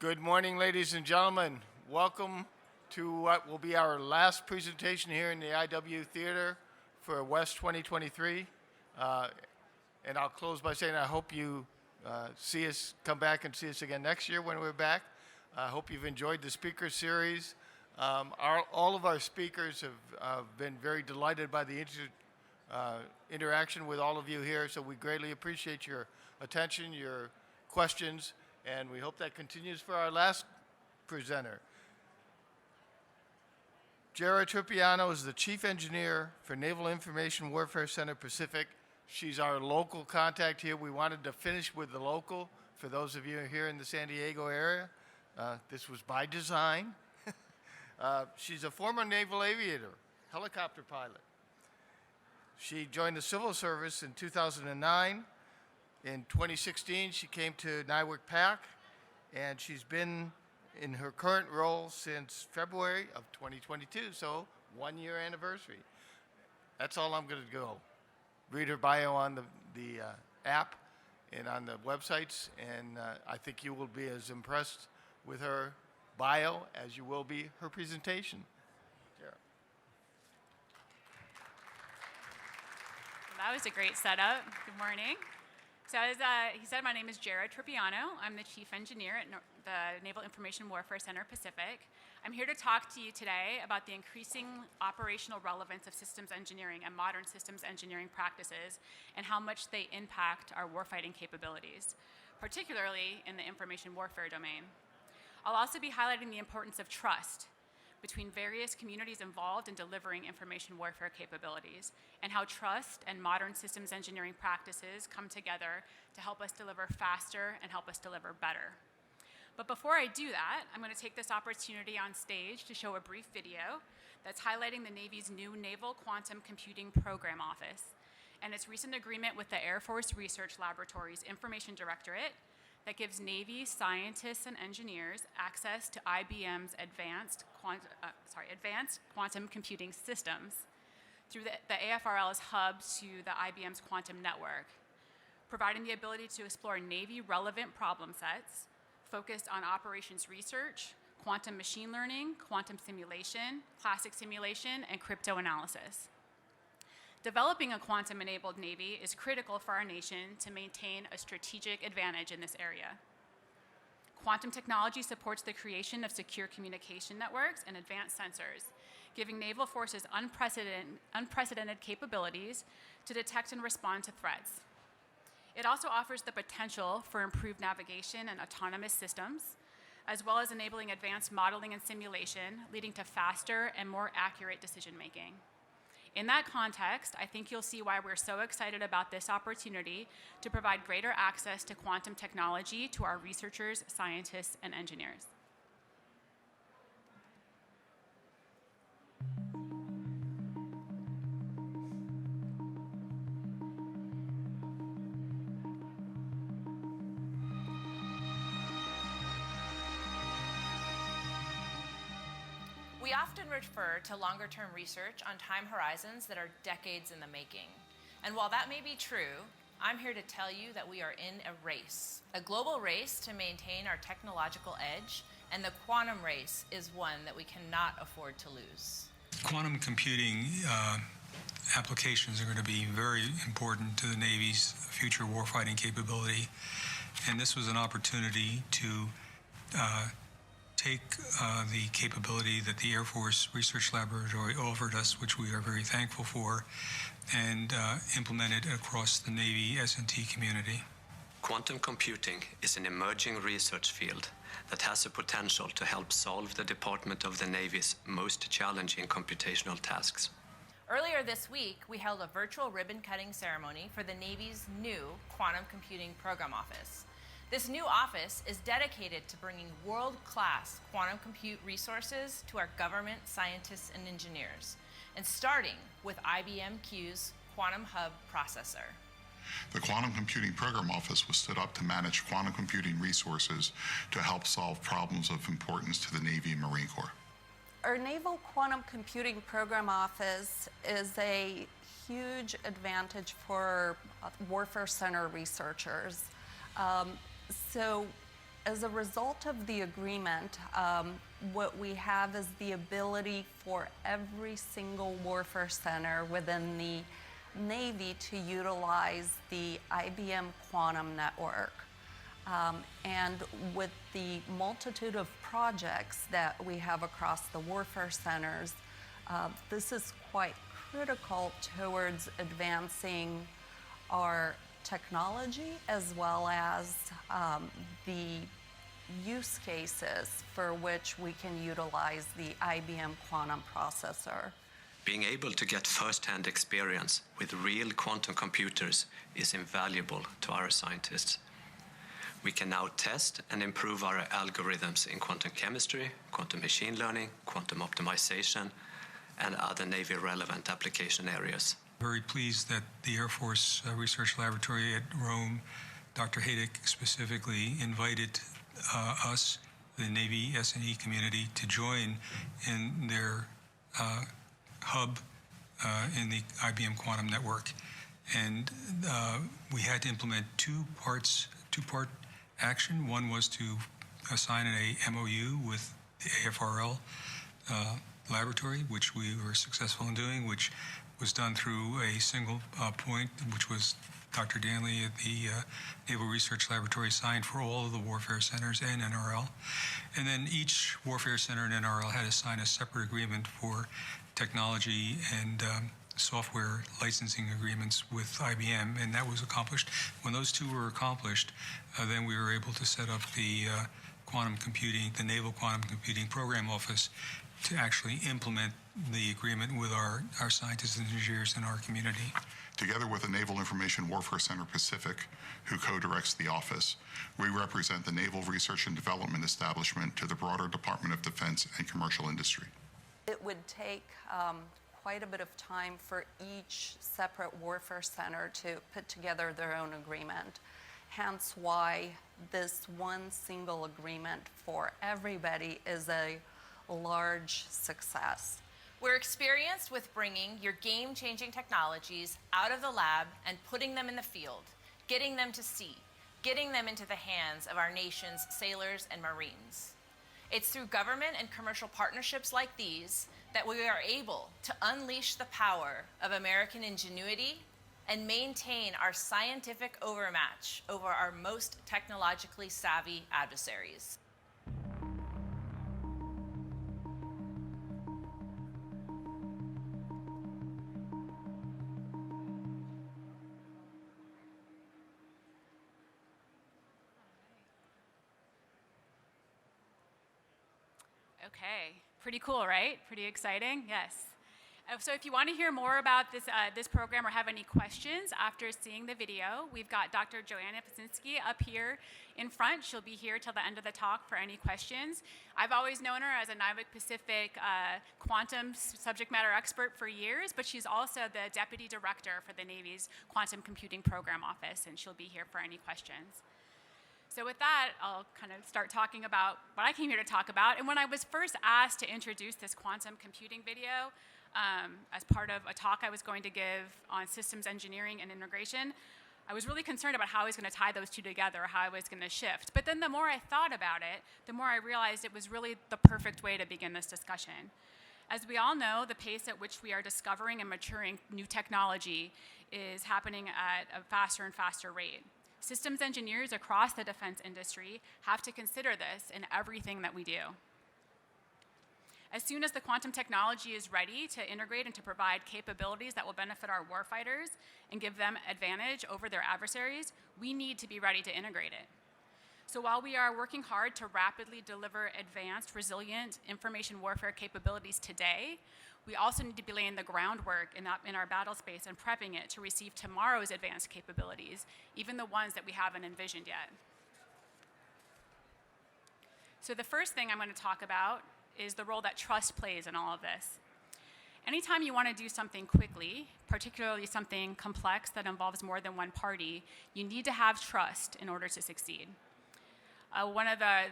Good morning, ladies and gentlemen. Welcome to what will be our last presentation here in the IW Theater for West 2023. And I'll close by saying I hope you come back and see us again next year when we're back. I hope you've enjoyed the speaker series. All of our speakers have been very delighted by the interaction with all of you here, so we greatly appreciate your attention, your questions, and we hope that continues for our last presenter. Jara Tripiano is the Chief Engineer for Naval Information Warfare Center Pacific. She's our local contact here. We wanted to finish with the local for those of you here in the San Diego area. This was by design. She's a former naval aviator, helicopter pilot. She joined the civil service in 2009. In 2016, she came to NIWC PAC, and she's been in her current role since February of 2022, so 1 year anniversary. That's all I'm going to go. Read her bio on the app and on the websites, and I think you will be as impressed with her bio as you will be her presentation. Jara. Well, that was a great setup. Good morning. So as he said, my name is Jara Tripiano. I'm the Chief Engineer at the Naval Information Warfare Center Pacific. I'm here to talk to you today about the increasing operational relevance of systems engineering and modern systems engineering practices and how much they impact our warfighting capabilities, particularly in the information warfare domain. I'll also be highlighting the importance of trust between various communities involved in delivering information warfare capabilities, and how trust and modern systems engineering practices come together to help us deliver faster and help us deliver better. But before I do that, I'm going to take this opportunity on stage to show a brief video that's highlighting the Navy's new Naval Quantum Computing Program Office and its recent agreement with the Air Force Research Laboratory's Information Directorate that gives Navy scientists and engineers access to IBM's advanced quantum computing systems through the AFRL's hub to the IBM's quantum network, providing the ability to explore Navy-relevant problem sets focused on operations research, quantum machine learning, quantum simulation, classic simulation, and crypto analysis. Developing a quantum-enabled Navy is critical for our nation to maintain a strategic advantage in this area. Quantum technology supports the creation of secure communication networks and advanced sensors, giving naval forces unprecedented capabilities to detect and respond to threats. It also offers the potential for improved navigation and autonomous systems, as well as enabling advanced modeling and simulation, leading to faster and more accurate decision-making. In that context, I think you'll see why we're so excited about this opportunity to provide greater access to quantum technology to our researchers, scientists, and engineers. We often refer to longer-term research on time horizons that are decades in the making. And while that may be true, I'm here to tell you that we are in a race, a global race to maintain our technological edge, and the quantum race is one that we cannot afford to lose. Quantum computing applications are going to be very important to the Navy's future warfighting capability, and this was an opportunity to take the capability that the Air Force Research Laboratory offered us, which we are very thankful for, and implement it across the Navy S&T community. Quantum computing is an emerging research field that has the potential to help solve the Department of the Navy's most challenging computational tasks. Earlier this week, we held a virtual ribbon-cutting ceremony for the Navy's new Quantum Computing Program Office. This new office is dedicated to bringing world-class quantum compute resources to our government scientists and engineers, and starting with IBM Q's Quantum Hub processor. The Quantum Computing Program Office was stood up to manage quantum computing resources to help solve problems of importance to the Navy and Marine Corps. Our Naval Quantum Computing Program Office is a huge advantage for Warfare Center researchers. So as a result of the agreement, what we have is the ability for every single warfare center within the Navy to utilize the IBM Quantum Network. And with the multitude of projects that we have across the warfare centers, this is quite critical towards advancing our technology as well as the use cases for which we can utilize the IBM Quantum processor. Being able to get first-hand experience with real quantum computers is invaluable to our scientists. We can now test and improve our algorithms in quantum chemistry, quantum machine learning, quantum optimization, and other Navy-relevant application areas. Very pleased that the Air Force Research Laboratory at Rome, Dr. Haydick specifically, invited us, the Navy S&E community, to join in their hub in the IBM Quantum Network. And we had to implement two-part action. One was to assign a MOU with the AFRL laboratory, which we were successful in doing, which was done through a single point, which was Dr. Danley at the Naval Research Laboratory signed for all of the warfare centers and NRL. And then each warfare center and NRL had to sign a separate agreement for technology and software licensing agreements with IBM, and that was accomplished. When those two were accomplished, then we were able to set up the quantum computing, the Naval Quantum Computing Program Office, to actually implement the agreement with our scientists and engineers in our community. Together with the Naval Information Warfare Center Pacific, who co-directs the office, we represent the Naval Research and Development Establishment to the broader Department of Defense and commercial industry. It would take quite a bit of time for each separate warfare center to put together their own agreement. Hence why this one single agreement for everybody is a large success. We're experienced with bringing your game-changing technologies out of the lab and putting them in the field, getting them to sea, getting them into the hands of our nation's sailors and Marines. It's through government and commercial partnerships like these that we are able to unleash the power of American ingenuity and maintain our scientific overmatch over our most technologically savvy adversaries. Okay, pretty cool, right? Pretty exciting, yes. So if you want to hear more about this program or have any questions after seeing the video, we've got Dr. Joanna Paczynski up here in front. She'll be here till the end of the talk for any questions. I've always known her as a NIVIC Pacific quantum subject matter expert for years, but she's also the Deputy Director for the Navy's Quantum Computing Program Office, and she'll be here for any questions. So with that, I'll kind of start talking about what I came here to talk about. And when I was first asked to introduce this quantum computing video as part of a talk I was going to give on systems engineering and integration, I was really concerned about how I was going to tie those two together, how I was going to shift. But then the more I thought about it, the more I realized it was really the perfect way to begin this discussion. As we all know, the pace at which we are discovering and maturing new technology is happening at a faster and faster rate. Systems engineers across the defense industry have to consider this in everything that we do. As soon as the quantum technology is ready to integrate and to provide capabilities that will benefit our warfighters and give them advantage over their adversaries, we need to be ready to integrate it. So while we are working hard to rapidly deliver advanced, resilient information warfare capabilities today, we also need to be laying the groundwork in our battle space and prepping it to receive tomorrow's advanced capabilities, even the ones that we haven't envisioned yet. So the first thing I'm going to talk about is the role that trust plays in all of this. Anytime you want to do something quickly, particularly something complex that involves more than one party, you need to have trust in order to succeed. One of the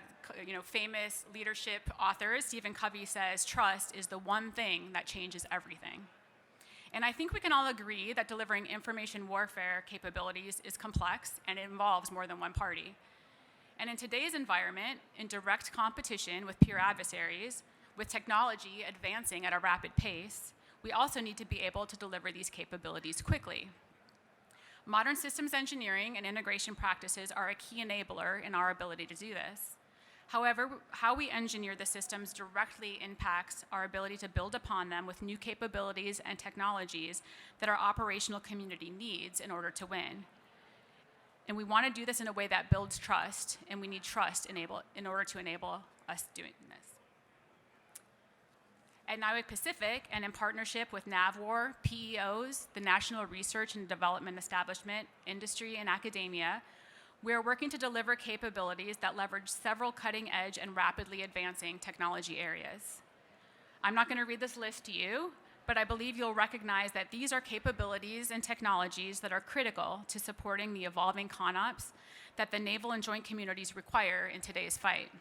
famous leadership authors, Stephen Covey, says trust is the one thing that changes everything. And I think we can all agree that delivering information warfare capabilities is complex and it involves more than one party. And in today's environment, in direct competition with peer adversaries, with technology advancing at a rapid pace, we also need to be able to deliver these capabilities quickly. Modern systems engineering and integration practices are a key enabler in our ability to do this. However, how we engineer the systems directly impacts our ability to build upon them with new capabilities and technologies that our operational community needs in order to win. And we want to do this in a way that builds trust, and we need trust in order to enable us doing this. At NIWC Pacific, and in partnership with Naval, PEOs, the National Research and Development Establishment, industry, and academia, we are working to deliver capabilities that leverage several cutting-edge and rapidly advancing technology areas. I'm not going to read this list to you, but I believe you'll recognize that these are capabilities and technologies that are critical to supporting the evolving CONOPS that the naval and joint communities require in today's fight.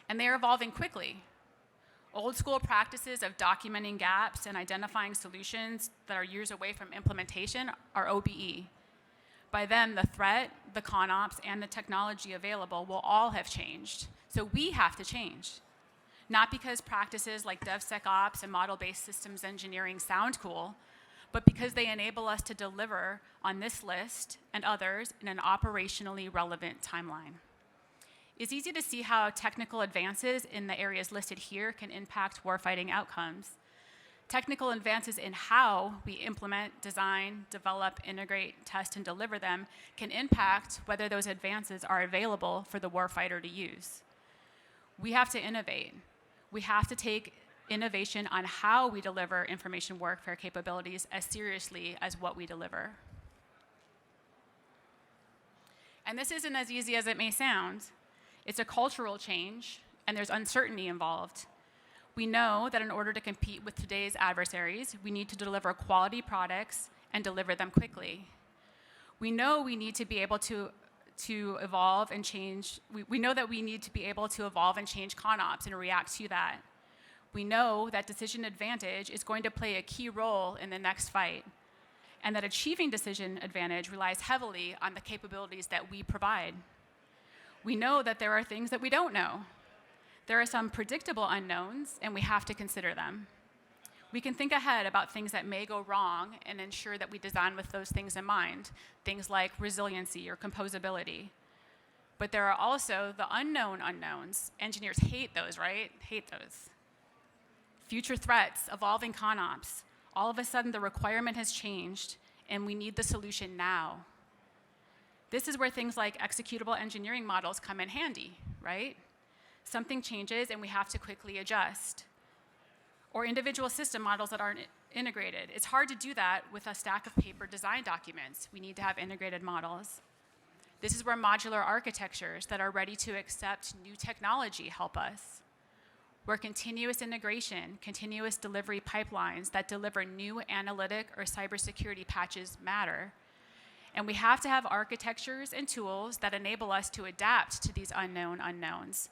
And they are evolving quickly. Old school practices of documenting gaps and identifying solutions that are years away from implementation are OBE. By then, the threat, the CONOPS, and the technology available will all have changed. So we have to change. Not because practices like DevSecOps and model-based systems engineering sound cool, but because they enable us to deliver on this list and others in an operationally relevant timeline. It's easy to see how technical advances in the areas listed here can impact warfighting outcomes. Technical advances in how we implement, design, develop, integrate, test, and deliver them can impact whether those advances are available for the warfighter to use. We have to innovate. We have to take innovation on how we deliver information warfare capabilities as seriously as what we deliver. And this isn't as easy as it may sound. It's a cultural change, and there's uncertainty involved. We know that in order to compete with today's adversaries, we need to deliver quality products and deliver them quickly. We know we need to be able to evolve and change. We know that we need to be able to evolve and change CONOPS and react to that. We know that decision advantage is going to play a key role in the next fight, and that achieving decision advantage relies heavily on the capabilities that we provide. We know that there are things that we don't know. There are some predictable unknowns, and we have to consider them. We can think ahead about things that may go wrong and ensure that we design with those things in mind, things like resiliency or composability. But there are also the unknown unknowns. Engineers hate those, right? Hate those. Future threats, evolving CONOPS. All of a sudden, the requirement has changed, and we need the solution now. This is where things like executable engineering models come in handy, right? Something changes, and we have to quickly adjust. Or individual system models that aren't integrated. It's hard to do that with a stack of paper design documents. We need to have integrated models. This is where modular architectures that are ready to accept new technology help us. Where continuous integration, continuous delivery pipelines that deliver new analytic or cybersecurity patches matter. And we have to have architectures and tools that enable us to adapt to these unknown unknowns.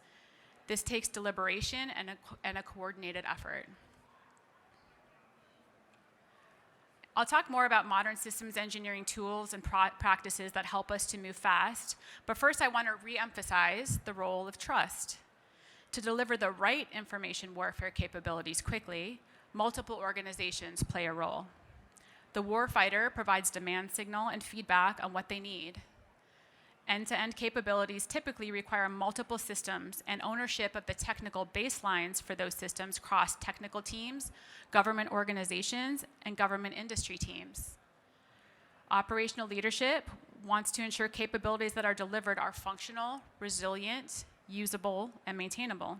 This takes deliberation and a coordinated effort. I'll talk more about modern systems engineering tools and practices that help us to move fast, but first I want to re-emphasize the role of trust. To deliver the right information warfare capabilities quickly, multiple organizations play a role. The warfighter provides demand signal and feedback on what they need. End-to-end capabilities typically require multiple systems and ownership of the technical baselines for those systems across technical teams, government organizations, and government industry teams. Operational leadership wants to ensure capabilities that are delivered are functional, resilient, usable, and maintainable.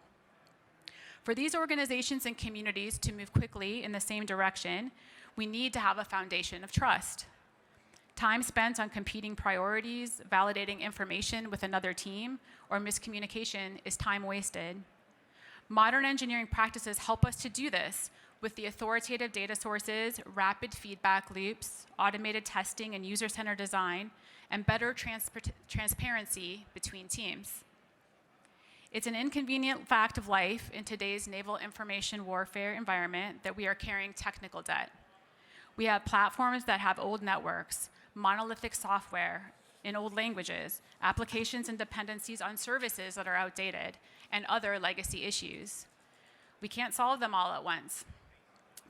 For these organizations and communities to move quickly in the same direction, we need to have a foundation of trust. Time spent on competing priorities, validating information with another team, or miscommunication is time wasted. Modern engineering practices help us to do this with the authoritative data sources, rapid feedback loops, automated testing and user-centered design, and better transparency between teams. It's an inconvenient fact of life in today's naval information warfare environment that we are carrying technical debt. We have platforms that have old networks, monolithic software, in old languages, applications and dependencies on services that are outdated, and other legacy issues. We can't solve them all at once.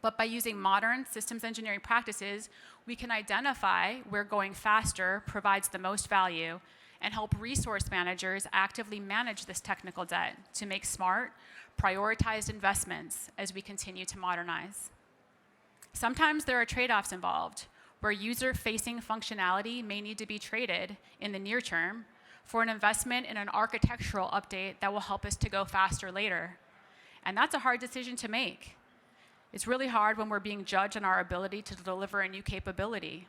But by using modern systems engineering practices, we can identify where going faster provides the most value and help resource managers actively manage this technical debt to make smart, prioritized investments as we continue to modernize. Sometimes there are trade-offs involved, where user-facing functionality may need to be traded in the near term for an investment in an architectural update that will help us to go faster later. And that's a hard decision to make. It's really hard when we're being judged on our ability to deliver a new capability.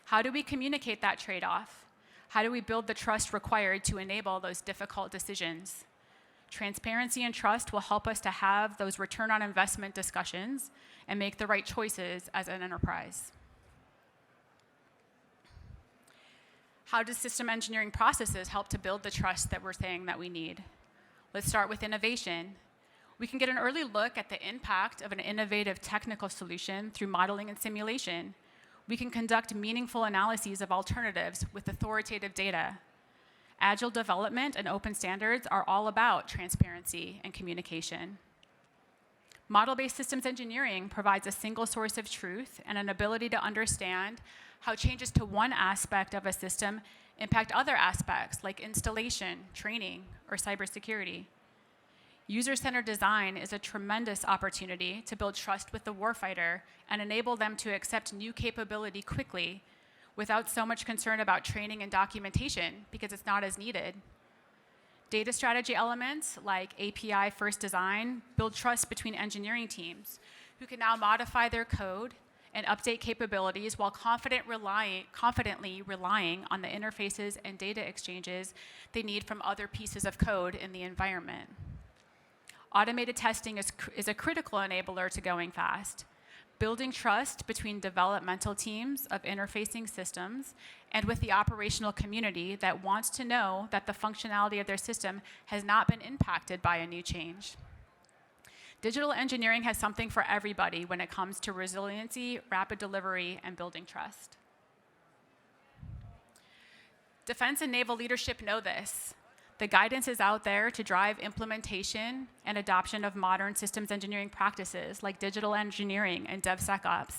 How do we communicate that trade-off? How do we build the trust required to enable those difficult decisions? Transparency and trust will help us to have those return on investment discussions and make the right choices as an enterprise. How does system engineering processes help to build the trust that we're saying that we need? Let's start with innovation. We can get an early look at the impact of an innovative technical solution through modeling and simulation. We can conduct meaningful analyses of alternatives with authoritative data. Agile development and open standards are all about transparency and communication. Model-based systems engineering provides a single source of truth and an ability to understand how changes to one aspect of a system impact other aspects like installation, training, or cybersecurity. User-centered design is a tremendous opportunity to build trust with the warfighter and enable them to accept new capability quickly without so much concern about training and documentation because it's not as needed. Data strategy elements like API-first design build trust between engineering teams who can now modify their code and update capabilities while confidently relying on the interfaces and data exchanges they need from other pieces of code in the environment. Automated testing is a critical enabler to going fast, building trust between developmental teams of interfacing systems and with the operational community that wants to know that the functionality of their system has not been impacted by a new change. Digital engineering has something for everybody when it comes to resiliency, rapid delivery, and building trust. Defense and naval leadership know this. The guidance is out there to drive implementation and adoption of modern systems engineering practices like digital engineering and DevSecOps.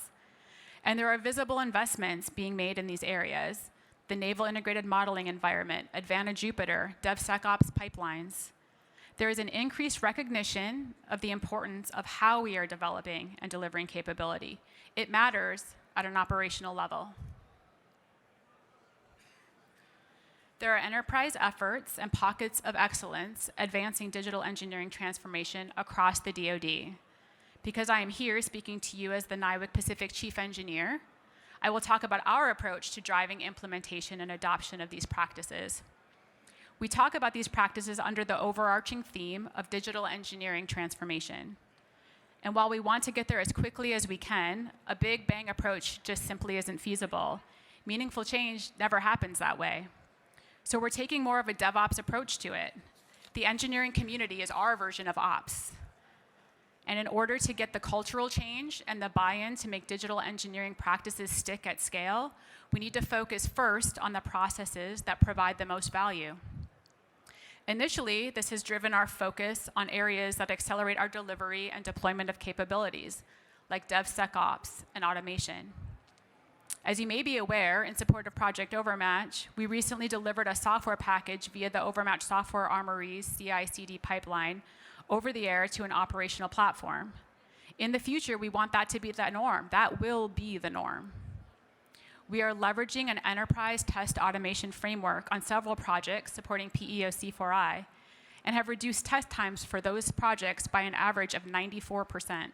And there are visible investments being made in these areas: the Naval Integrated Modeling Environment, Advantage Jupiter, DevSecOps pipelines. There is an increased recognition of the importance of how we are developing and delivering capability. It matters at an operational level. There are enterprise efforts and pockets of excellence advancing digital engineering transformation across the DoD. Because I am here speaking to you as the NIWC Pacific Chief Engineer, I will talk about our approach to driving implementation and adoption of these practices. We talk about these practices under the overarching theme of digital engineering transformation. And while we want to get there as quickly as we can, a big bang approach just simply isn't feasible. Meaningful change never happens that way. So we're taking more of a DevOps approach to it. The engineering community is our version of ops. And in order to get the cultural change and the buy-in to make digital engineering practices stick at scale, we need to focus first on the processes that provide the most value. Initially, this has driven our focus on areas that accelerate our delivery and deployment of capabilities, like DevSecOps and automation. As you may be aware, in support of Project Overmatch, we recently delivered a software package via the Overmatch Software Armory's CI/CD pipeline over the air to an operational platform. In the future, we want that to be the norm. That will be the norm. We are leveraging an enterprise test automation framework on several projects supporting PEO C4I and have reduced test times for those projects by an average of 94%.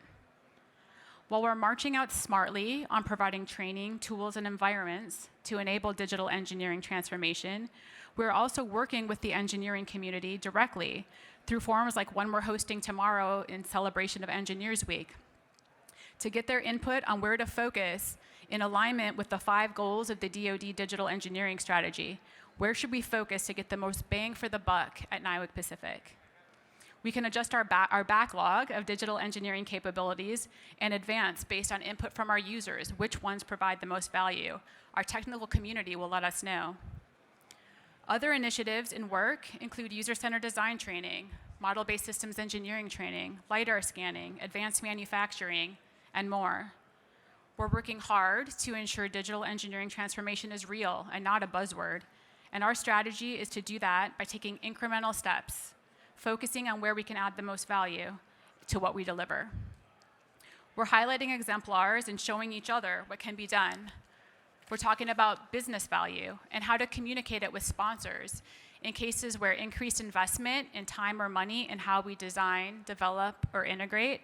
While we're marching out smartly on providing training, tools, and environments to enable digital engineering transformation, we're also working with the engineering community directly through forums like one we're hosting tomorrow in celebration of Engineers Week to get their input on where to focus in alignment with the 5 goals of the DoD digital engineering strategy. Where should we focus to get the most bang for the buck at NIWC Pacific? We can adjust our backlog of digital engineering capabilities and advance based on input from our users, which ones provide the most value. Our technical community will let us know. Other initiatives in work include user-centered design training, model-based systems engineering training, LiDAR scanning, advanced manufacturing, and more. We're working hard to ensure digital engineering transformation is real and not a buzzword, and our strategy is to do that by taking incremental steps, focusing on where we can add the most value to what we deliver. We're highlighting exemplars and showing each other what can be done. We're talking about business value and how to communicate it with sponsors in cases where increased investment in time or money in how we design, develop, or integrate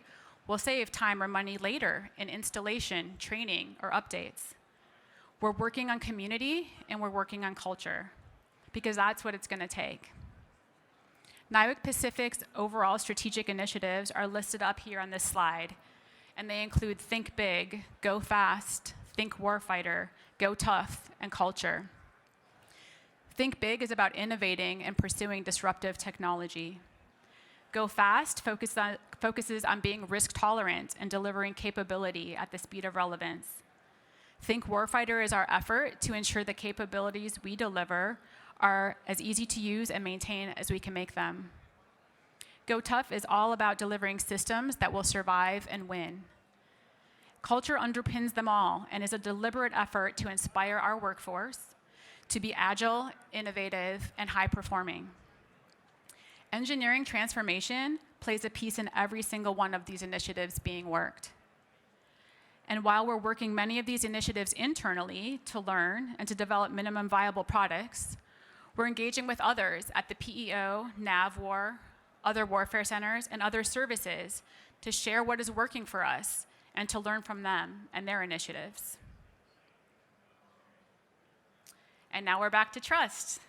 will save time or money later in installation, training, or updates. We're working on community and we're working on culture because that's what it's going to take. NIWC Pacific's overall strategic initiatives are listed up here on this slide, and they include Think Big, Go Fast, Think Warfighter, Go Tough, and Culture. Think Big is about innovating and pursuing disruptive technology. Go Fast focuses on being risk tolerant and delivering capability at the speed of relevance. Think Warfighter is our effort to ensure the capabilities we deliver are as easy to use and maintain as we can make them. Go Tough is all about delivering systems that will survive and win. Culture underpins them all and is a deliberate effort to inspire our workforce to be agile, innovative, and high-performing. Engineering transformation plays a piece in every single one of these initiatives being worked. And while we're working many of these initiatives internally to learn and to develop minimum viable products, we're engaging with others at the PEO, Naval, other warfare centers, and other services to share what is working for us and to learn from them and their initiatives. And now we're back to trust.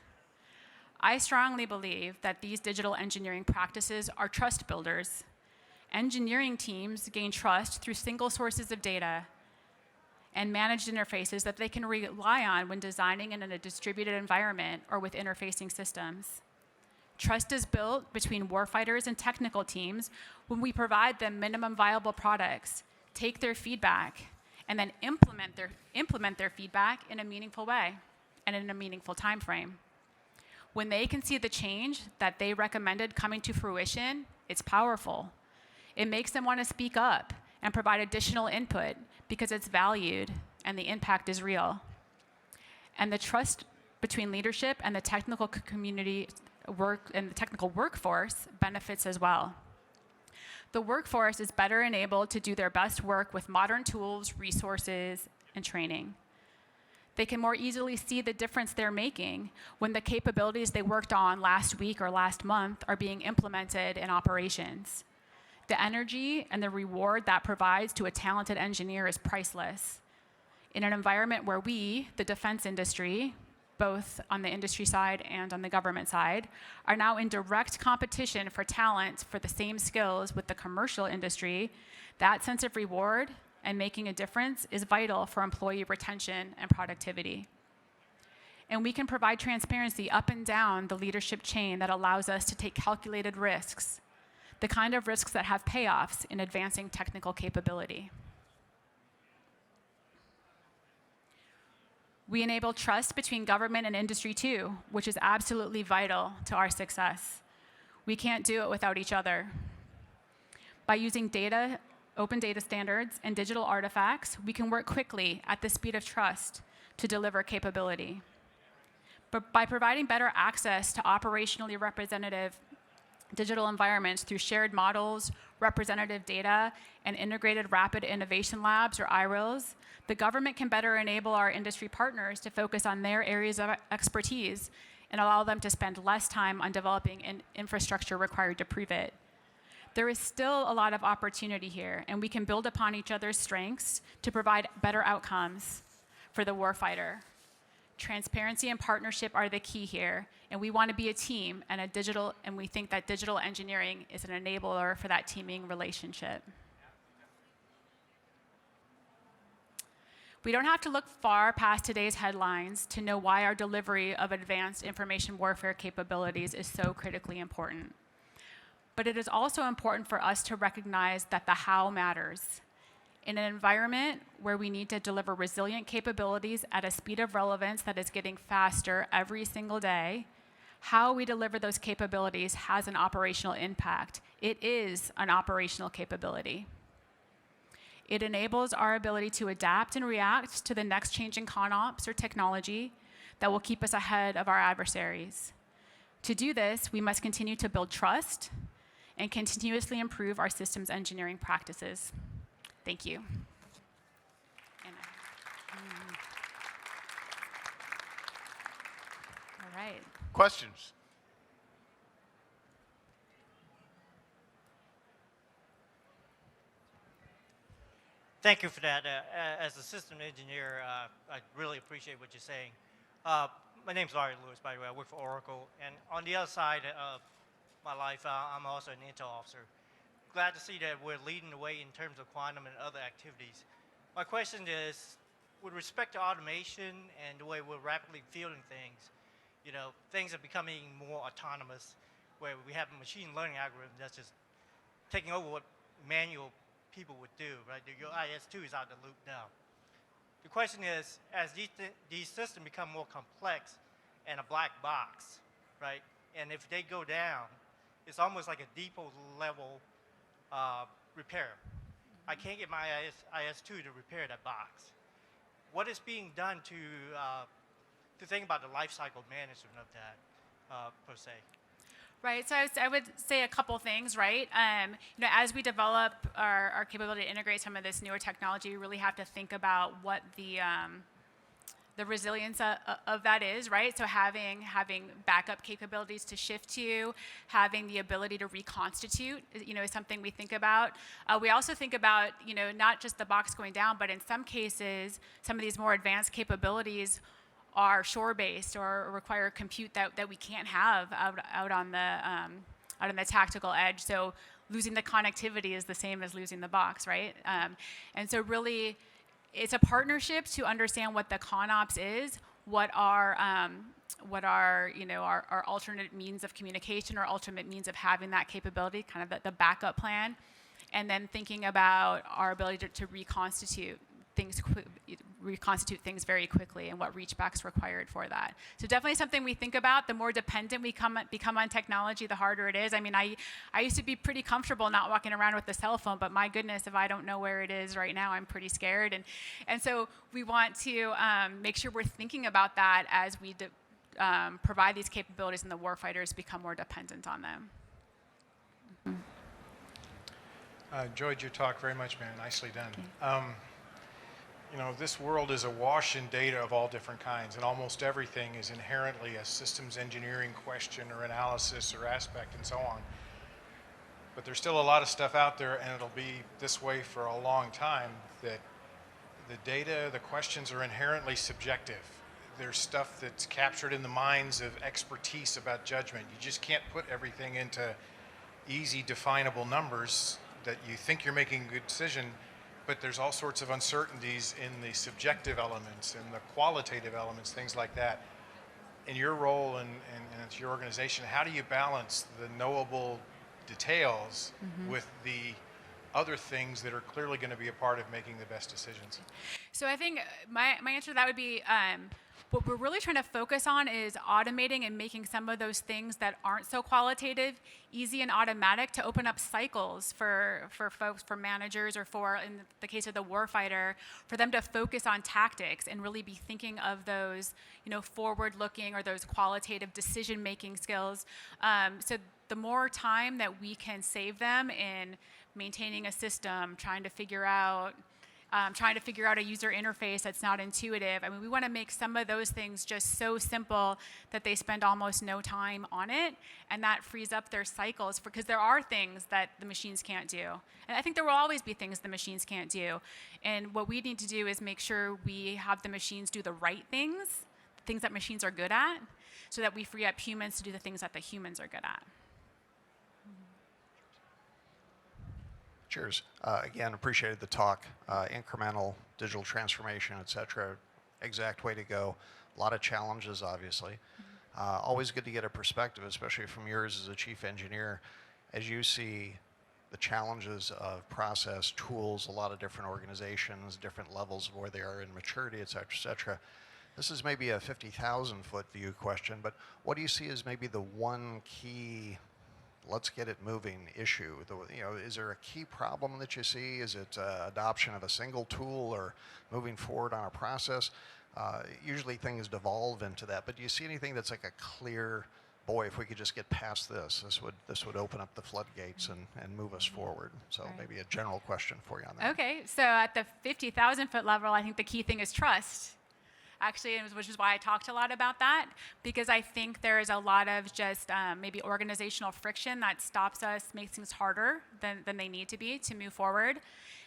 I strongly believe that these digital engineering practices are trust builders. Engineering teams gain trust through single sources of data and managed interfaces that they can rely on when designing in a distributed environment or with interfacing systems. Trust is built between warfighters and technical teams when we provide them minimum viable products, take their feedback, and then implement their feedback in a meaningful way and in a meaningful time frame. When they can see the change that they recommended coming to fruition, it's powerful. It makes them want to speak up and provide additional input because it's valued and the impact is real. And the trust between leadership and the technical community and the technical workforce benefits as well. The workforce is better enabled to do their best work with modern tools, resources, and training. They can more easily see the difference they're making when the capabilities they worked on last week or last month are being implemented in operations. The energy and the reward that provides to a talented engineer is priceless. In an environment where we, the defense industry, both on the industry side and on the government side, are now in direct competition for talent for the same skills with the commercial industry, that sense of reward and making a difference is vital for employee retention and productivity. And we can provide transparency up and down the leadership chain that allows us to take calculated risks, the kind of risks that have payoffs in advancing technical capability. We enable trust between government and industry too, which is absolutely vital to our success. We can't do it without each other. By using data, open data standards, and digital artifacts, we can work quickly at the speed of trust to deliver capability. But by providing better access to operationally representative digital environments through shared models, representative data, and integrated rapid innovation labs, or IRILs, the government can better enable our industry partners to focus on their areas of expertise and allow them to spend less time on developing infrastructure required to prove it. There is still a lot of opportunity here, and we can build upon each other's strengths to provide better outcomes for the warfighter. Transparency and partnership are the key here, and we want to be a team and we think that digital engineering is an enabler for that teaming relationship. We don't have to look far past today's headlines to know why our delivery of advanced information warfare capabilities is so critically important. But it is also important for us to recognize that the how matters. In an environment where we need to deliver resilient capabilities at a speed of relevance that is getting faster every single day, how we deliver those capabilities has an operational impact. It is an operational capability. It enables our ability to adapt and react to the next changing ConOps or technology that will keep us ahead of our adversaries. To do this, we must continue to build trust and continuously improve our systems engineering practices. Thank you. All right. Questions? Thank you for that. As a system engineer, I really appreciate what you're saying. My name's Larry Lewis, by the way. I work for Oracle. And on the other side of my life, I'm also an Intel officer. Glad to see that we're leading the way in terms of quantum and other activities. My question is, with respect to automation and the way we're rapidly fielding things, you know, things are becoming more autonomous, where we have a machine learning algorithm that's just taking over what manual people would do, right? Your IS-2 is out of the loop now. The question is, as these systems become more complex and a black box, right? And if they go down, it's almost like a depot level repair. I can't get my IS-2 to repair that box. What is being done to think about the life cycle management of that, per se? Right, so I would say a couple things, right? You know, as we develop our capability to integrate some of this newer technology, we really have to think about what the resilience of that is, right? So having backup capabilities to shift to, having the ability to reconstitute, you know, is something we think about. We also think about, you know, not just the box going down, but in some cases, some of these more advanced capabilities are shore-based or require compute that we can't have out on the tactical edge. So losing the connectivity is the same as losing the box, right? And so really, it's a partnership to understand what the ConOps is, what are you know our alternate means of communication or ultimate means of having that capability, kind of the backup plan, and then thinking about our ability to reconstitute things very quickly and what reachback's required for that. So definitely something we think about. The more dependent we become on technology, the harder it is. I mean, I used to be pretty comfortable not walking around with the cell phone, but my goodness, if I don't know where it is right now, I'm pretty scared. And so we want to make sure we're thinking about that as we provide these capabilities and the warfighters become more dependent on them. Enjoyed your talk very much, man. Nicely done. You know, this world is awash in data of all different kinds, and almost everything is inherently a systems engineering question or analysis or aspect and so on. But there's still a lot of stuff out there, and it'll be this way for a long time, that the data, the questions are inherently subjective. There's stuff that's captured in the minds of expertise about judgment. You just can't put everything into easy, definable numbers that you think you're making a good decision, but there's all sorts of uncertainties in the subjective elements and the qualitative elements, things like that. In your role and it's your organization, how do you balance the knowable details with the other things that are clearly going to be a part of making the best decisions? So I think my answer to that would be what we're really trying to focus on is automating and making some of those things that aren't so qualitative easy and automatic to open up cycles for folks, for managers, or for, in the case of the warfighter, for them to focus on tactics and really be thinking of those, you know, forward-looking or those qualitative decision-making skills. So the more time that we can save them in maintaining a system, trying to figure out a user interface that's not intuitive. I mean, we want to make some of those things just so simple that they spend almost no time on it, and that frees up their cycles, because there are things that the machines can't do. And I think there will always be things the machines can't do. And what we need to do is make sure we have the machines do the right things, the things that machines are good at, so that we free up humans to do the things that the humans are good at. Cheers. Again, appreciated the talk. Incremental digital transformation, et cetera. Exact way to go. A lot of challenges, obviously. Always good to get a perspective, especially from yours as a chief engineer, as you see the challenges of process, tools, a lot of different organizations, different levels of where they are in maturity, et cetera, et cetera. This is maybe a 50,000 foot view question, but what do you see as maybe the one key, let's get it moving issue? Is there a key problem that you see? Is it adoption of a single tool or moving forward on a process? Usually things devolve into that, but do you see anything that's like a clear, boy, if we could just get past this would open up the floodgates and move us forward? So Right. maybe a general question for you on that. Okay, so at the 50,000 foot level, I think the key thing is trust. Actually, which is why I talked a lot about that, because I think there is a lot of just maybe organizational friction that stops us, makes things harder than they need to be to move forward.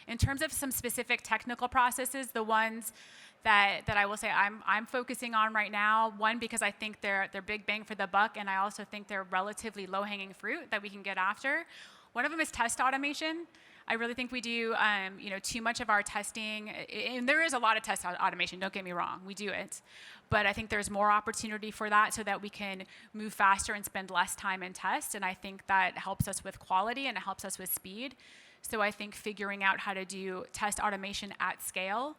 In terms of some specific technical processes, the ones that I will say I'm focusing on right now, one, because I think they're big bang for the buck, and I also think they're relatively low-hanging fruit that we can get after. One of them is test automation. I really think we do, too much of our testing, and there is a lot of test automation, don't get me wrong, we do it. But I think there's more opportunity for that so that we can move faster and spend less time in test, and I think that helps us with quality and it helps us with speed. So I think figuring out how to do test automation at scale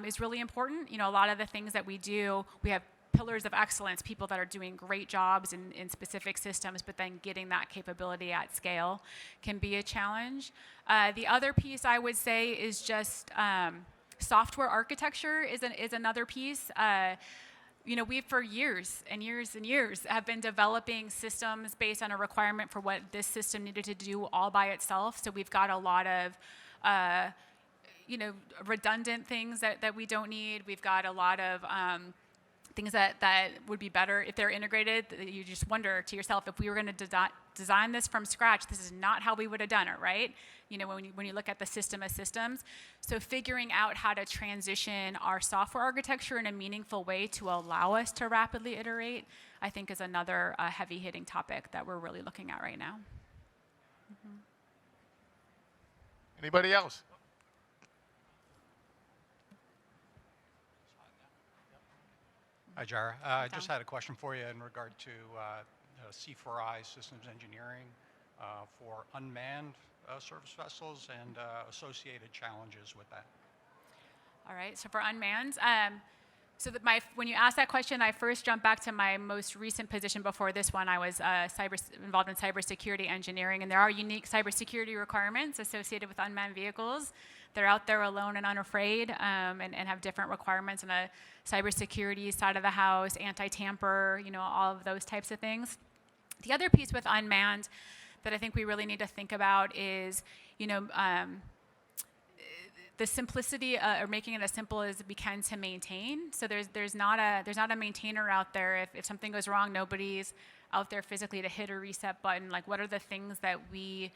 is really important. A lot of the things that we do, we have pillars of excellence, people that are doing great jobs in specific systems, but then getting that capability at scale can be a challenge. The other piece I would say is just software architecture is another piece. We for years and years and years have been developing systems based on a requirement for what this system needed to do all by itself. So we've got a lot of redundant things that we don't need. We've got a lot of things that would be better if they're integrated. You just wonder to yourself, if we were going to design this from scratch, this is not how we would have done it, right? When you look at the system of systems. So figuring out how to transition our software architecture in a meaningful way to allow us to rapidly iterate, I think is another heavy-hitting topic that we're really looking at right now. Anybody else? Hi, Jara. I just had a question for you in regard to C4I systems engineering for unmanned surface vessels and associated challenges with that. All right, so for unmanned, when you asked that question, I first jumped back to my most recent position before this one. I was involved in cybersecurity engineering, and there are unique cybersecurity requirements associated with unmanned vehicles. They're out there alone and unafraid, and have different requirements on the cybersecurity side of the house, anti-tamper, all of those types of things. The other piece with unmanned that I think we really need to think about is, the simplicity, or making it as simple as we can to maintain. So there's not a maintainer out there. If something goes wrong, nobody's out there physically to hit a reset button. Like, what are the things that we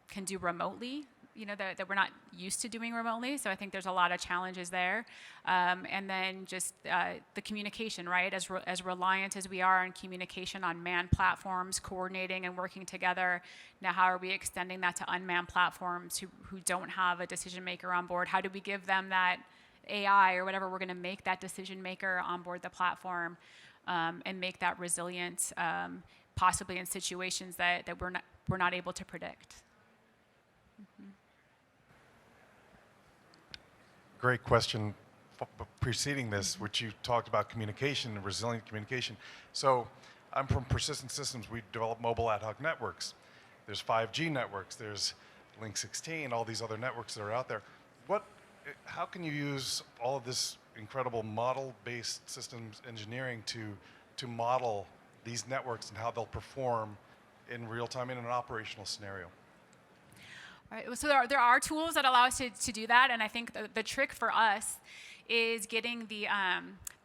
can do remotely, that we're not used to doing remotely. So I think there's a lot of challenges there. And then just the communication, right? As reliant as we are on communication on manned platforms, coordinating and working together, now how are we extending that to unmanned platforms who don't have a decision maker on board? How do we give them that AI or whatever we're going to make that decision maker on board the platform, and make that resilient, possibly in situations that we're not able to predict? Great question preceding this, which you talked about communication and resilient communication. So I'm from Persistent Systems. We develop mobile ad hoc networks. There's 5G networks. There's Link 16, all these other networks that are out there. How can you use all of this incredible model-based systems engineering to model these networks and how they'll perform in real time in an operational scenario? All right, so there are tools that allow us to do that, and I think the trick for us is getting the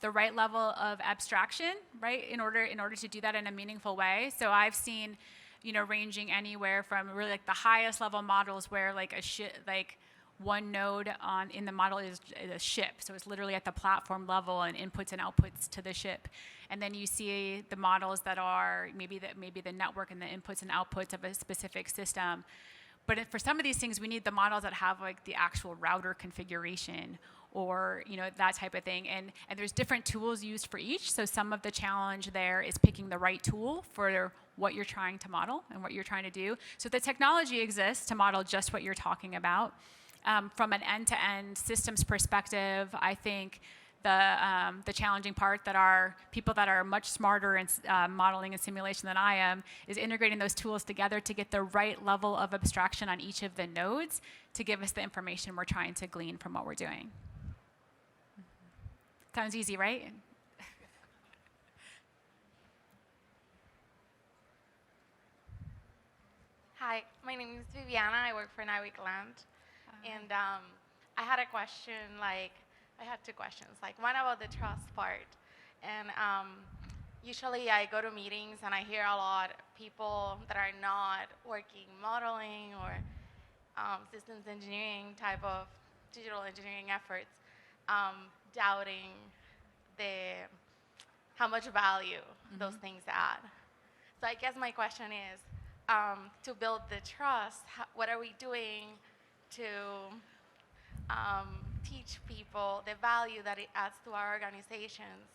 right level of abstraction, right, in order to do that in a meaningful way. So I've seen, ranging anywhere from really like the highest level models where one node in the model is a ship, so it's literally at the platform level and inputs and outputs to the ship. And then you see the models that are maybe the network and the inputs and outputs of a specific system. But for some of these things, we need the models that have like the actual router configuration or that type of thing. And there's different tools used for each. So some of the challenge there is picking the right tool for what you're trying to model and what you're trying to do. So the technology exists to model just what you're talking about. From an end-to-end systems perspective, I think the challenging part that are people that are much smarter in modeling and simulation than I am is integrating those tools together to get the right level of abstraction on each of the nodes to give us the information we're trying to glean from what we're doing. Sounds easy, right? Hi, my name is Viviana. I work for Naval. And I had a question, I had two questions. One about the trust part. And usually I go to meetings and I hear a lot of people that are not working modeling or systems engineering type of digital engineering efforts doubting how much value those things add. So I guess my question is, to build the trust, what are we doing to teach people the value that it adds to our organizations,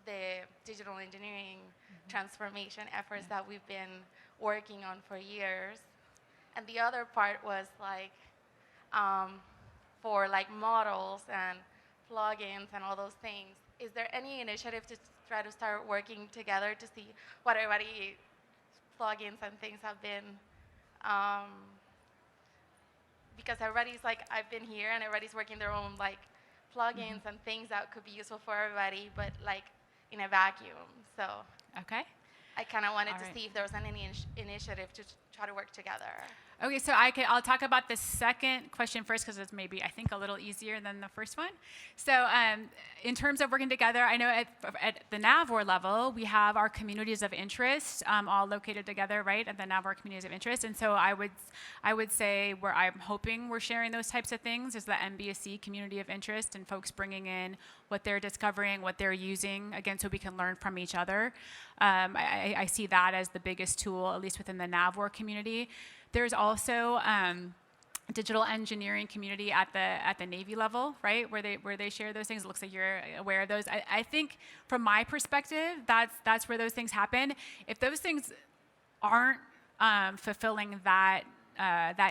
the digital engineering transformation efforts that we've been working on for years? And the other part was for models and plugins and all those things, is there any initiative to try to start working together to see what everybody plugins and things have been, because everybody's I've been here and everybody's working their own plugins and things that could be useful for everybody, but in a vacuum. So Okay. I kind of wanted All to right. see if there was any initiative to try to work together. Okay, so I'll talk about the second question first because it's maybe, I think, a little easier than the first one. So in terms of working together, I know at the NAVOR level, we have our communities of interest all located together, right, at the NAVOR communities of interest. And so I would say where I'm hoping we're sharing those types of things is the MBSC community of interest and folks bringing in what they're discovering, what they're using, again, so we can learn from each other. I see that as the biggest tool, at least within the NAVOR community. There's also digital engineering community at the Navy level, right, where they share those things. It looks like you're aware of those. I think from my perspective, that's where those things happen. If those things aren't fulfilling that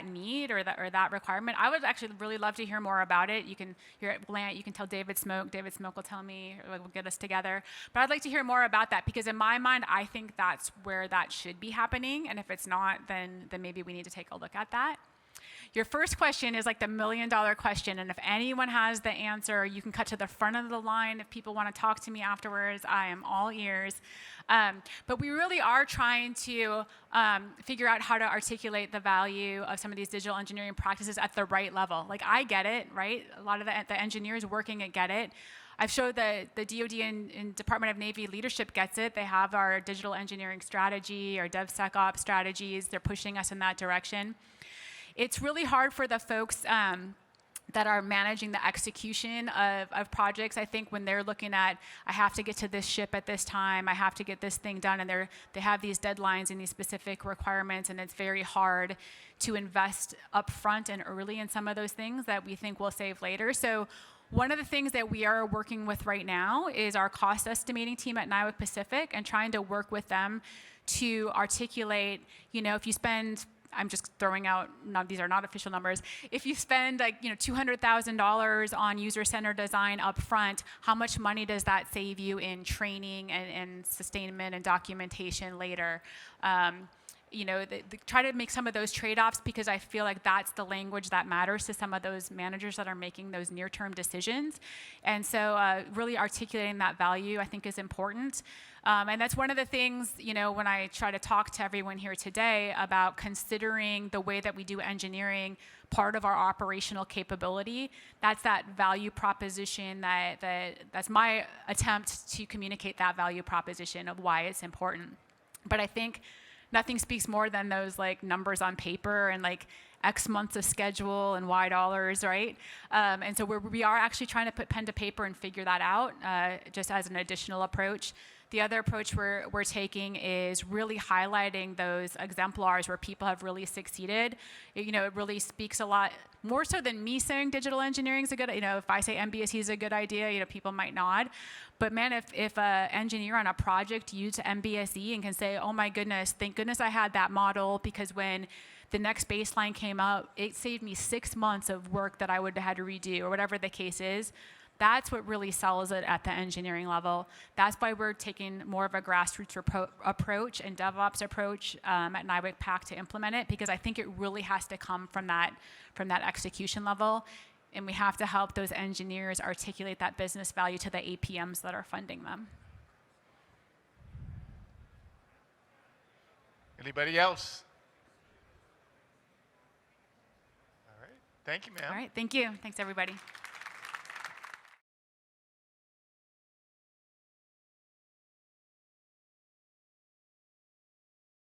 need or that requirement, I would actually really love to hear more about it. You can hear it, you can tell David Smoke. David Smoke will tell me, or will get us together. But I'd like to hear more about that because in my mind, I think that's where that should be happening. And if it's not, then maybe we need to take a look at that. Your first question is the $1 million question, and if anyone has the answer, you can cut to the front of the line. If people want to talk to me afterwards, I am all ears. But we really are trying to figure out how to articulate the value of some of these digital engineering practices at the right level. I get it, right? A lot of the engineers working it get it. I've showed the DoD and Department of Navy leadership gets it. They have our digital engineering strategy, our DevSecOps strategies. They're pushing us in that direction. It's really hard for the folks that are managing the execution of projects. I think when they're looking at, I have to get to this ship at this time, I have to get this thing done, and they have these deadlines and these specific requirements, and it's very hard to invest upfront and early in some of those things that we think will save later. So one of the things that we are working with right now is our cost estimating team at NIWC Pacific and trying to work with them to articulate, if you spend, I'm just throwing out, these are not official numbers. If you spend $200,000 on user-centered design up front, how much money does that save you in training and sustainment and documentation later? Try to make some of those trade-offs because I feel like that's the language that matters to some of those managers that are making those near-term decisions. And so really articulating that value, I think, is important. And that's one of the things, when I try to talk to everyone here today about considering the way that we do engineering part of our operational capability, that's that value proposition that's my attempt to communicate that value proposition of why it's important. But I think nothing speaks more than those numbers on paper and X months of schedule and Y dollars, right? And so we are actually trying to put pen to paper and figure that out just as an additional approach. The other approach we're taking is really highlighting those exemplars where people have really succeeded. It really speaks a lot, more so than me saying digital engineering is a good, if I say MBSE is a good idea, people might nod. But man, if an engineer on a project used MBSE and can say, oh my goodness, thank goodness I had that model, because when the next baseline came out, it saved me 6 months of work that I would have had to redo, or whatever the case is. That's what really sells it at the engineering level. That's why we're taking more of a grassroots approach and DevOps approach at NIWIC PAC to implement it, because I think it really has to come from that execution level. And we have to help those engineers articulate that business value to the APMs that are funding them. Anybody else? All right. Thank you, ma'am. All right. Thank you. Thanks, everybody.